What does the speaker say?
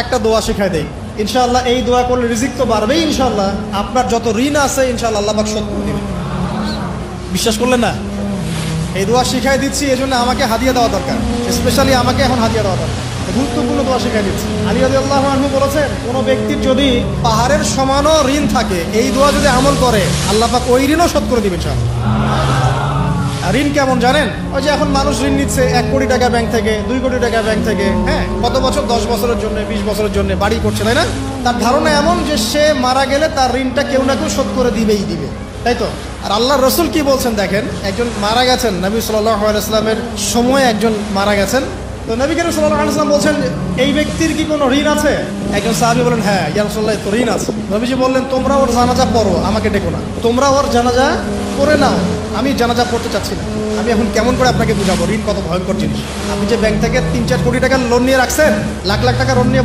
একটা দোয়া শিখাই দেই, ইনশাআল্লাহ এই দোয়া করলে রিজিক তো বাড়বেই ইনশাআল্লাহ, আপনার যত ঋণ আছে ইনশাআল্লাহ আল্লাহ পাক শোধ করে দিবেন। বিশ্বাস করলেন না? এই দোয়া শিখাই দিচ্ছি, এই জন্য আমাকে হাদিয়া দেওয়া দরকার, স্পেশালি আমাকে এখন হাদিয়া দেওয়া দরকার। গুরুত্বপূর্ণ দোয়া শিখাই দিচ্ছি। আলী রাদিয়াল্লাহু আনহু বলেছেন, কোনো ব্যক্তির যদি পাহাড়ের সমানও ঋণ থাকে, এই দোয়া যদি আমল করে আল্লাহ পাক ওই ঋণও শোধ করে দিবেন ইনশাআল্লাহ। আর ঋণ কেমন জানেন? ওই যে এখন মানুষ ঋণ নিচ্ছে 1 কোটি টাকা ব্যাংক থেকে, 2 কোটি টাকা ব্যাংক থেকে, হ্যাঁ, কত বছর, 10 বছরের জন্য, 20 বছরের জন্য বাড়ি করছে, তাই না? তার ধারণা এমন যে সে মারা গেলে তার ঋণটা কেউ না কেউ শোধ করে দিবেই দিবে, তাই তো? আর আল্লাহর রাসূল কি বলছেন দেখেন, একজন মারা গেছেন, নবী সাল্লাল্লাহু আলাইহি ওয়াসাল্লামের সময়ে একজন মারা গেছেন। তো নবী করিম সাল্লাল্লাহু আলাইহি ওয়াসাল্লাম বলছেন, এই ব্যক্তির কি কোনো ঋণ আছে? একজন সাহাবী বলেন, হ্যাঁ ইয়া রাসূলুল্লাহ, তো ঋণ আছে। নবীজি বললেন, তোমরা ওর জানাজা পড়ো, আমাকে ডেকো না, তোমরা ওর জানাজা পড়ে নাও, আমি জানাজা পড়তে চাচ্ছি না। আমি এখন কেমন করে আপনাকে বুঝাবো ঋণ কত ভয়ঙ্কর জিনিস? আপনি যে ব্যাংক থেকে 3-4 কোটি টাকার লোন নিয়ে রাখছেন, লাখ লাখ টাকা লোন নিয়ে